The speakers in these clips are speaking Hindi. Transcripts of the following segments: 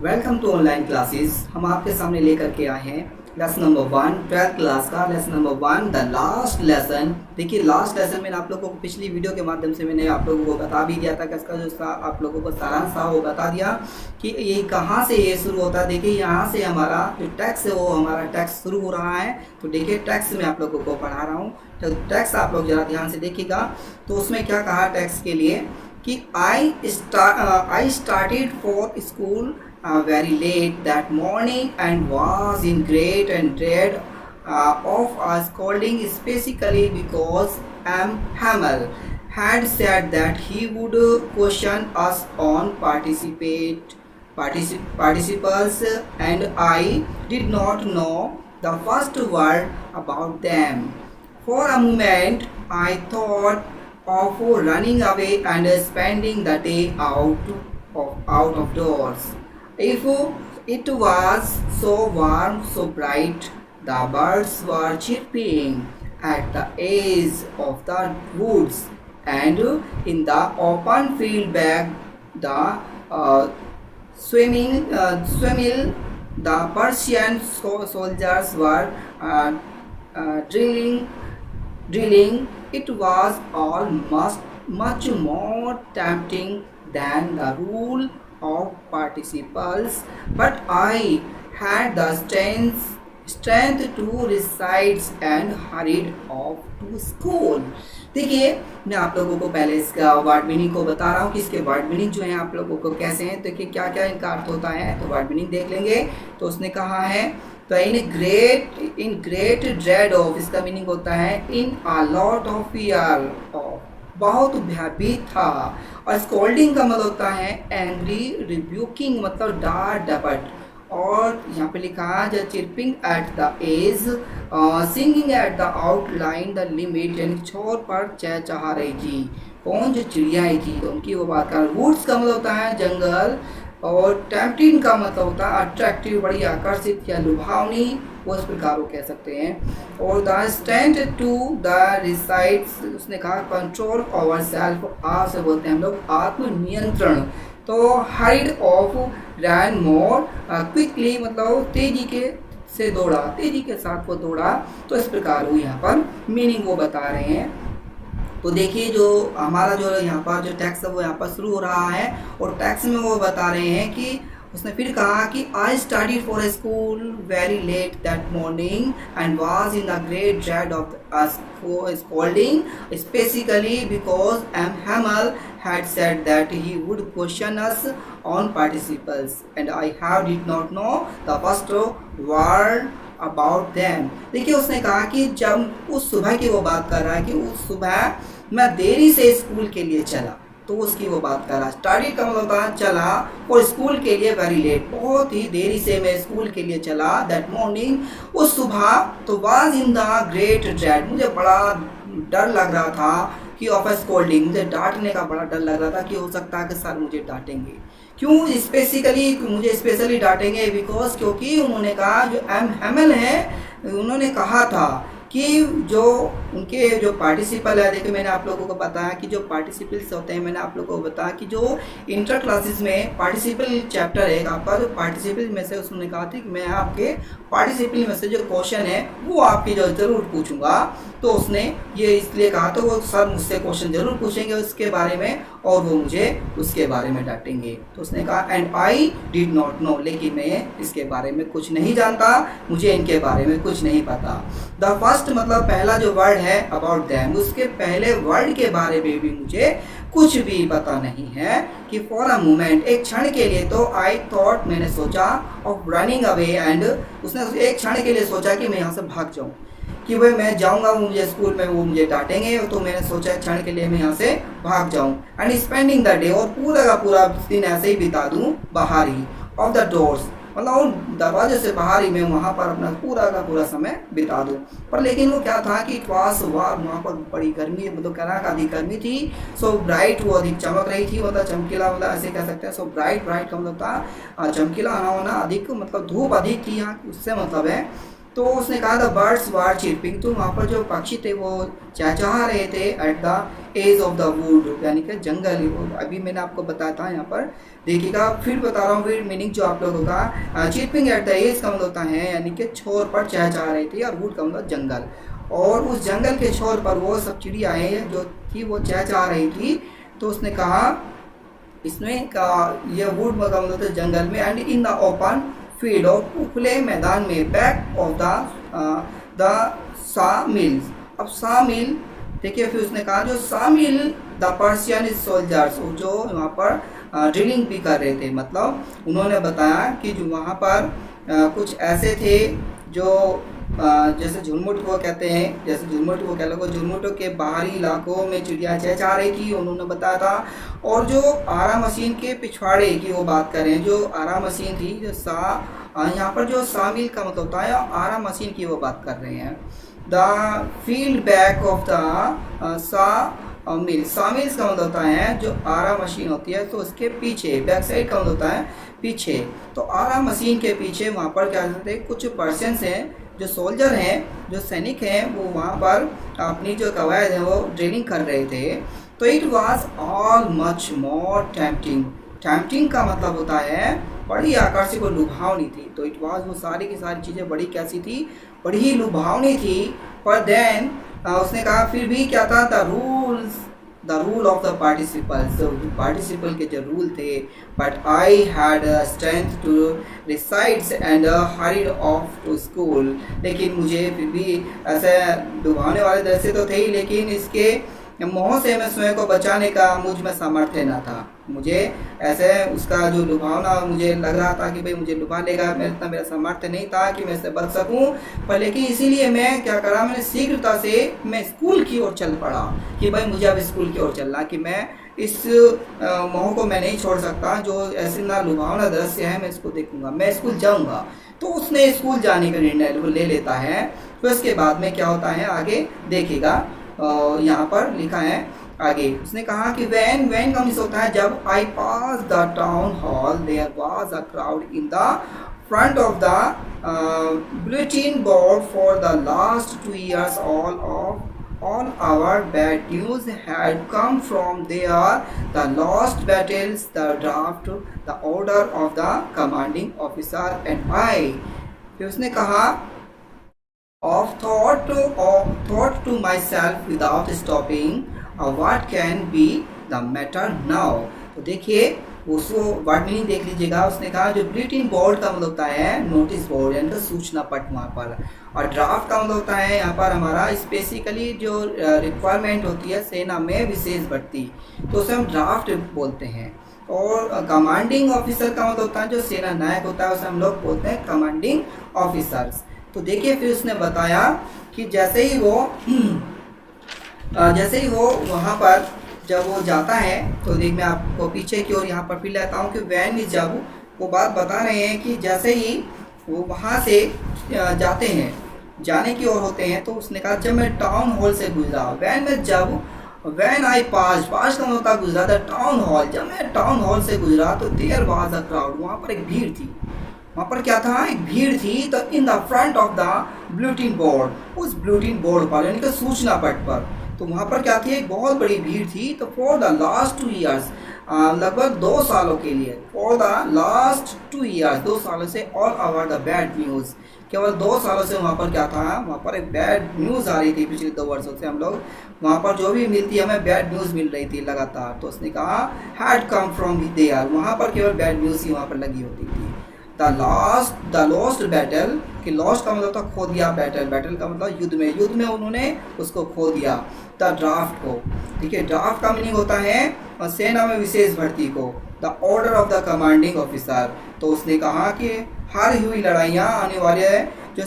Welcome to online classes. हम आपके सामने लेकर के आए हैं लेसन नंबर 1 12th क्लास का lesson number 1 the last lesson. देखिए लास्ट लेसन मैंने आप लोगों को पिछली वीडियो के माध्यम से मैंने आप लोगों को बता भी दिया था कि इसका जो आप लोगों को सारांश था वो बता दिया कि ये कहाँ से ये शुरू होता है। देखिए यहाँ से हमारा जो टैक्स है वो हमारा टैक्स शुरू हो रहा है। तो देखिए टैक्स मैं आप लोगों को पढ़ा रहा हूँ, तो टैक्स आप लोग ज़रा ध्यान से देखिएगा। तो उसमें क्या कहा टैक्स के लिए कि I started for school very late that morning and was in great and dread of a scolding, specifically because Hamel had said that he would question us on participles, and I did not know the first word about them. For a moment, I thought of running away and spending the day out of doors. If it was so warm, so bright, the birds were chirping at the edge of the woods, and in the open field back the swimming, the Persian soldiers were drilling. It was all much more tempting than the rule of participles, but I had the strength to recite and hurried off to school. देखिए मैं आप लोगों को पहले इसका वर्ड मीनिंग को बता रहा हूँ कि इसके वर्ड मीनिंग जो है आप लोगों को कैसे हैं। देखिए क्या क्या इनका अर्थ होता है, तो वर्ड मीनिंग देख लेंगे। तो उसने कहा है तो इन ग्रेट ड्रेड ऑफ, इसका मीनिंग होता है in a lot of fear of, बहुत भयभीत था। और स्कोल्डिंग का मतलब होता है एंग्री, रिब्यूकिंग मतलब डांट डपट। और यहाँ पे लिखा है जो chirping at the edge, singing at the outline the limit, यानी छोर पर चहचहा रही थी। कौन, जो चिड़ियाएं थी तो उनकी वो बात कर। वुड्स का मतलब होता है जंगल, और टेम्पटिंग का मतलब होता है अट्रैक्टिव, बड़ी आकर्षित या लुभावनी, वो इस प्रकार वो कह सकते हैं। और the stand to the resides, उसने कहा कंट्रोल ओवर सेल्फ, आ से बोलते हैं हम लोग आत्मनियंत्रण। तो hide of ran more quickly, मतलब तेजी के से दौड़ा, तेजी के साथ वो दौड़ा। तो इस प्रकार वो यहाँ पर मीनिंग वो बता रहे हैं। तो देखिए जो हमारा जो यहाँ पर जो टैक्स है वो यहाँ पर शुरू हो रहा है, और टैक्स में वो बता रहे हैं कि उसने फिर कहा कि I study for school very let that morning and was in the great dread of scolding, specifically because हैमल had said that he would question us on participles, and I did not know the first word about them. देखिए उसने कहा कि जब उस सुबह की वो बात कर रहा है कि उस सुबह मैं देरी से स्कूल के लिए चला, तो उसकी वो बात कर रहा है। स्टडी का मतलब होता है चला, और स्कूल के लिए वेरी लेट, बहुत ही देरी से मैं स्कूल के लिए चला। दैट मॉर्निंग, उस सुबह, तो was in the great dread, मुझे बड़ा डर लग रहा था कि ऑफ स्कोल्डिंग, मुझे डांटने का बड़ा डर लग रहा था कि हो सकता है कि सर मुझे डांटेंगे। क्यों स्पेसिकली मुझे स्पेशली डांटेंगे? बिकॉज क्योंकि उन्होंने कहा जो हैमल है उन्होंने कहा था कि जो उनके जो पार्टिसिपल है, देखिए मैंने आप लोगों को बताया कि जो पार्टिसिपल्स होते हैं, मैंने आप लोगों को बताया कि जो इंटर क्लासेस में पार्टिसिपल चैप्टर है आपका, जो पार्टिसिपल में से उसने कहा था कि मैं आपके पार्टिसिपल में से जो क्वेश्चन है वो आपकी जो ज़रूर पूछूंगा। तो उसने ये इसलिए कहा, तो वो सर मुझसे क्वेश्चन ज़रूर पूछेंगे उसके बारे में, और वो मुझे उसके बारे में डांटेंगे। तो उसने कहा and I did not know, लेकिन मैं इसके बारे में कुछ नहीं जानता, मुझे इनके बारे में कुछ नहीं पता। द फर्स्ट मतलब पहला जो वर्ड है अबाउट दैम, उसके पहले वर्ड के बारे में भी मुझे कुछ भी पता नहीं है। कि फॉर अ मोमेंट, एक क्षण के लिए, तो आई थॉट, मैंने सोचा, ऑफ रनिंग अवे, एंड उसने एक क्षण के लिए सोचा कि मैं यहाँ से भाग जाऊँ, कि भाई मैं जाऊँगा, वो मुझे स्कूल में वो मुझे डांटेंगे, तो मैंने सोचा एक क्षण के लिए मैं यहाँ से भाग जाऊँ। एंड स्पेंडिंग द डे, और पूरा का पूरा दिन ऐसे ही बिता दूँ बाहर ही, ऑफ द डोर्स, मतलब उन दरवाजे से बाहर ही मैं वहाँ पर अपना पूरा का पूरा समय बिता दूँ। पर लेकिन वो क्या था कि इटवास वहाँ पर बड़ी गर्मी, मतलब कड़ाक अधिक गर्मी थी। सो ब्राइट, वो अधिक चमक रही थी, मतलब चमकीला, मतलब ऐसे कह सकते हैं। सो ब्राइट का मतलब था चमकीला ना होना, अधिक मतलब धूप अधिक थी यहाँ, उससे मतलब है। तो उसने कहा द बर्ड्स वर चिरपिंग, तो वहाँ पर जो पक्षी थे वो चहचहा रहे थे at the edge of the wood, यानी कि जंगल। अभी मैंने आपको बताया था यहाँ पर, देखिएगा फिर बता रहा हूँ फिर मीनिंग जो आप लोगों का। चिरपिंग एट द एज का मतलब होता है यानी कि छोर पर चहचहा रही थी, और वुड का मतलब जंगल। और उस जंगल के छोर पर वो सब चिड़ियाएँ जो थी वो चहचहा रही थी। तो उसने कहा इसमें का ये वुड का मतलब था जंगल में, and in the open field, और खुले मैदान में, बैक ऑफ द सा मिल्स। अब सा मिल देखिए, फिर उसने कहा जो सा मिल द पर्शियन सोल्जर्स, जो वहाँ पर ड्रिलिंग भी कर रहे थे, मतलब उन्होंने बताया कि जो वहाँ पर कुछ ऐसे थे जो जैसे झुरमुट को कहते हैं, जैसे झुरमुट को कह लो, झुरमुटों के बाहरी इलाकों में चिड़िया चहचहा रही थी, उन्होंने बताया था। और जो आरा मशीन के पिछवाड़े की वो बात करें, जो आरा मशीन थी, जो यहाँ पर जो शामिल का मतलब होता है आरा मशीन की वो बात कर रहे हैं। The field back of the mill, sawmills का मतलब होता है जो आरा मशीन होती है, तो उसके पीछे, बैक साइड का मतलब होता है पीछे। तो आरा मशीन के पीछे वहाँ पर क्या करते हैं, कुछ पर्सन्स हैं जो सोल्जर हैं, जो सैनिक हैं, वो वहाँ पर अपनी जो कवायद है वो ड्रिलिंग कर रहे थे। तो it was all much more tempting, tempting का मतलब होता है बड़ी आकर्षक और लुभावनी थी। तो इट वॉज, वो सारी की सारी चीज़ें बड़ी कैसी थी, बड़ी ही लुभावनी थी। पर देन उसने कहा फिर भी क्या था, the rule of the participles, जो पार्टिसिपल के जो रूल थे, but I had strength to resides and hurried off to school. लेकिन मुझे फिर भी ऐसे डुबाने वाले दृश्य तो थे ही, लेकिन इसके मोह से मैं स्वयं को बचाने का मुझ में सामर्थ्य न था। मुझे ऐसे उसका जो लुभावना, मुझे लग रहा था कि भाई मुझे लुभा लेगा, मेरा सामर्थ्य नहीं था कि मैं इससे बच सकूं। पर लेकिन इसीलिए मैं क्या करा, मैंने शीघ्रता से मैं स्कूल की ओर चल पड़ा कि भाई मुझे अब स्कूल की ओर चलना, कि मैं इस मोह को मैं नहीं छोड़ सकता, जो ऐसे ना लुभावना दृश्य है मैं इसको देखूंगा, मैं स्कूल जाऊंगा। तो उसने स्कूल जाने का निर्णय ले लेता है। फिर उसके बाद में क्या होता है आगे देखिएगा, यहाँ पर लिखा है आगे। उसने कहा कि वैन का मिस होता है जब I pass the town hall, there was a crowd in the front of the bulletin board for the last 2 years all our bad news had come from there, the lost battles, the draft, the order of the commanding officer, and why। फिर उसने कहा of thought to myself without stopping, what can be the matter now। तो देखिए उसको वर्ड मीनिंग देख लीजिएगा। उसने कहा जो बुलेटिन बोर्ड का मतलब होता है नोटिस बोर्ड, यानी कि सूचना पट वहाँ पर, और ड्राफ्ट का मतलब होता है यहाँ पर हमारा स्पेसिकली जो रिक्वायरमेंट होती है सेना में विशेष भर्ती, तो उसे हम ड्राफ्ट बोलते हैं। और कमांडिंग ऑफिसर का मतलब होता है जो सेना नायक होता है, उसे हम लोग बोलते हैं कमांडिंग ऑफिसर्स। तो देखिए फिर उसने बताया कि जैसे ही वो वहाँ पर जब वो जाता है, तो देख मैं आपको पीछे की ओर यहाँ पर फिर लेता हूँ कि वैन जब वो बात बता रहे हैं कि जैसे ही वो वहाँ से जाते हैं, जाने की ओर होते हैं, तो उसने कहा जब मैं टाउन हॉल से गुजरा, वैन आई पास का मतलब गुजरा था टाउन हॉल, जब मैं टाउन हॉल से गुजरा तो देयर वाज अ क्राउड, वहाँ पर एक भीड़ थी। वहाँ पर क्या था, एक भीड़ थी। तो इन the front of the bulletin board, उस बुलेटिन बोर्ड पर यानी कि सूचना पट पर, तो वहाँ पर क्या थी, एक बहुत बड़ी भीड़ थी। तो फॉर द लास्ट 2 years, लगभग 2 सालों के लिए, फॉर द लास्ट 2 years, 2 सालों से all over the bad news, केवल 2 सालों से वहाँ पर क्या था, वहाँ पर एक बैड न्यूज़ आ रही थी। पिछले 2 वर्षों से हम लोग वहाँ पर जो भी मिलती है हमें बैड न्यूज़ मिल रही थी लगातार। तो उसने कहा हैड कम फ्रॉम देयर, वहाँ पर केवल बैड न्यूज़ ही वहाँ पर लगी होती थी। द लॉस्ट बैटल, कि लॉस्ट का मतलब था खो दिया, बैटल का मतलब युद्ध में उन्होंने उसको खो दिया। द ड्राफ्ट को, ठीक है, ड्राफ्ट का मीनिंग होता है सेना में विशेष भर्ती को। The order of the commanding officer, तो उसने कहा कि हारी हुई लड़ाइयाँ आने वाली है जो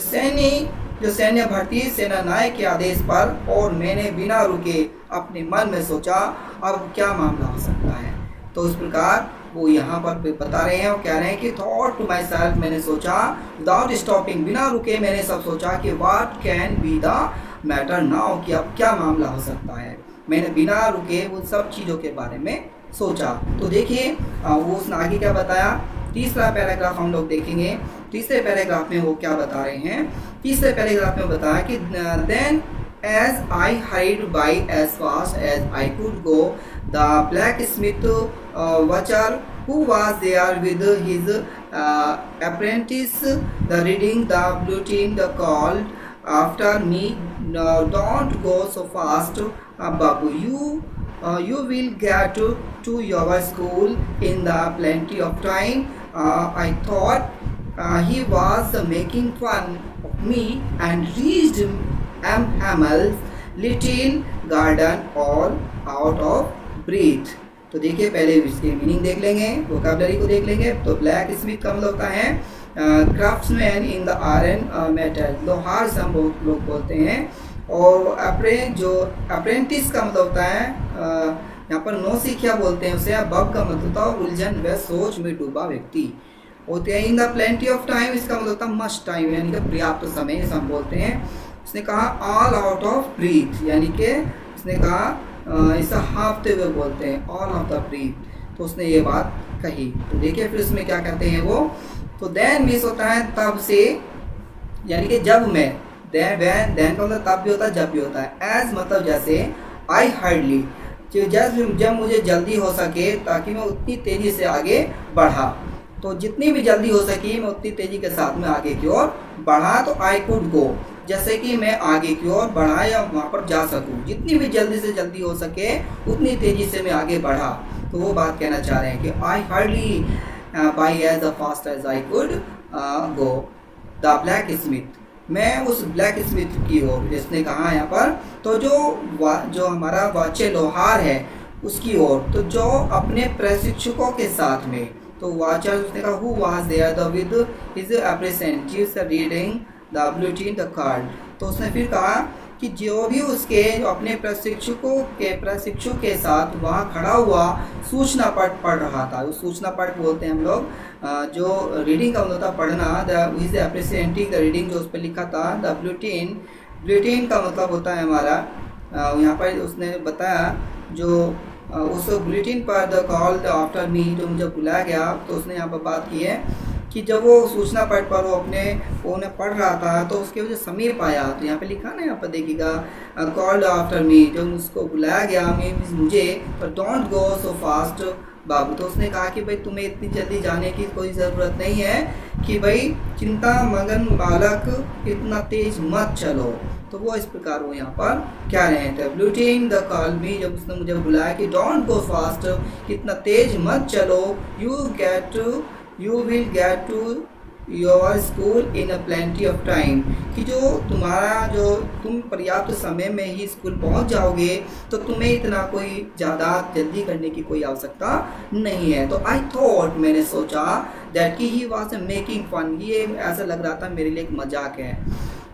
सैन्य भर्ती सेना नायक के आदेश पर, और मैंने बिना रुके अपने मन में सोचा अब क्या मामला हो सकता है। तो उस प्रकार वो यहाँ पर बता रहे हैं और कह रहे हैं कि थॉट टू माई सेल्फ, मैंने सोचा विदाउट स्टॉपिंग, बिना रुके मैंने सब सोचा कि what can be the matter now, कि अब क्या मामला हो सकता है। मैंने बिना रुके उन सब चीज़ों के बारे में सोचा। तो देखिए वो उसने आगे क्या बताया, तीसरा पैराग्राफ हम लोग देखेंगे। तीसरे पैराग्राफ में वो क्या बता रहे हैं। तीसरे पैराग्राफ में बताया कि then as I hurried by as fast as I could go, the blacksmith watcher who was there with his apprentice, the reading the bulletin, the called after me, no, don't go so fast, Babu. You will get to your school in the plenty of time. I thought he was making fun of me and reached M. Hamel's little garden all out of breath. तो देखिए पहले इसके मीनिंग देख लेंगे, वोकैबुलरी को देख लेंगे। तो ब्लैक स्मिथ का मतलब होता है craftsman in the iron metal, लोहार से हम लोग बोलते हैं। और जो अप्रेंटिस का मतलब होता है यहाँ पर नौसिखिया बोलते हैं उसे। बब का मतलब होता है उलझन व सोच में डूबा व्यक्ति होते हैं। In the plenty of time इसका मतलब होता है मस्ट टाइम, यानी कि पर्याप्त समय से हम बोलते हैं। उसने कहा ऑल आउट ऑफ ब्रीथ, यानी कि उसने कहा इसे हाँफते हुए बोलते हैं, ऑल ऑफ द ब्रीथ। तो उसने ये बात कही। तो देखिए फिर उसमें क्या कहते हैं वो। तो देन मीन्स होता है तब से, यानी कि जब मैं, देन का मतलब तब भी होता है जब भी होता है। एज मतलब जैसे, आई हार्डली जब मुझे जल्दी हो सके ताकि मैं उतनी तेज़ी से आगे बढ़ा। तो जितनी भी जल्दी हो सकी मैं उतनी तेज़ी के साथ में आगे की ओर बढ़ा। तो आई कुड गो, जैसे कि मैं आगे की ओर बढ़ा या वहाँ पर जा सकूँ, जितनी भी जल्दी से जल्दी हो सके उतनी तेज़ी से मैं आगे बढ़ा। तो वो बात कहना चाह रहे हैं कि I hardly by as fast as I could go the blacksmith, मैं उस ब्लैक स्मिथ की ओर, जिसने कहा यहाँ पर, तो जो हमारा वाच्य लोहार है उसकी ओर, तो जो अपने प्रशिक्षकों के साथ में। तो वाचर उसने कहा who was there the with his apprentice reading the bulletin the card. तो उसने फिर कहा कि जो भी उसके अपने प्रशिक्षु के साथ वहाँ खड़ा हुआ सूचना पट पढ़ रहा था। उस सूचना पट बोलते हैं हम लोग, जो रीडिंग का मतलब था पढ़ना, the is apprentice the reading जो उस पर लिखा था, द बुलेटिन का मतलब होता है हमारा, यहाँ पर उसने बताया जो उस बुलेटिन पर the call the after me, जो मुझे बुलाया गया। तो उसने यहाँ पर बात की है कि जब वो सूचना पट पर वो अपने फोन में पढ़ रहा था तो उसके वजह समीप आया। तो यहाँ पे लिखा ना, यहाँ पर देखिएगा कॉल्ड आफ्टर मी, जो उसको बुलाया गया मुझे, पर डोंट गो सो फास्ट बाबू। तो उसने कहा कि भाई तुम्हें इतनी जल्दी जाने की कोई ज़रूरत नहीं है, कि भाई चिंता मगन बालक इतना तेज मत चलो। तो वो इस प्रकार वो यहाँ पर क्या रहे थे, ब्लूटिंग द कॉल मी, जब उसने मुझे बुलाया कि डोंट गो फास्ट, इतना तेज मत चलो, you will get to your school in a plenty of time, कि जो तुम पर्याप्त समय में ही स्कूल पहुंच जाओगे, तो तुम्हें इतना कोई ज़्यादा जल्दी करने की कोई आवश्यकता नहीं है। तो आई थॉट, मैंने सोचा, दैट कि ही वॉज मेकिंग फन, ये ऐसा लग रहा था मेरे लिए एक मजाक है।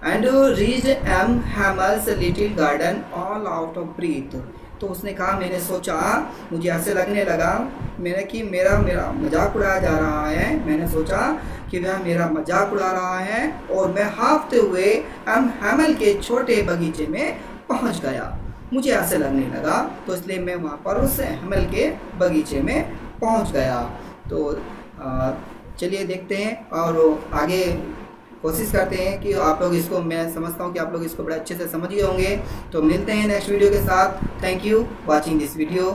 And reach M Hamel's little garden all out of breath. तो उसने कहा, मैंने सोचा, मुझे ऐसे लगने लगा कि मेरा मजाक उड़ाया जा रहा है। मैंने सोचा कि वह मेरा मजाक उड़ा रहा है और मैं हाँफते हुए एम हैमल के छोटे बगीचे में पहुंच गया। मुझे ऐसे लगने लगा, तो इसलिए मैं वहाँ पर उस हैमल के बगीचे में पहुंच गया। तो चलिए देखते हैं और आगे कोशिश करते हैं कि आप लोग इसको, मैं समझता हूँ कि आप लोग इसको बड़े अच्छे से समझ गए होंगे। तो मिलते हैं नेक्स्ट वीडियो के साथ। Thank you watching this video.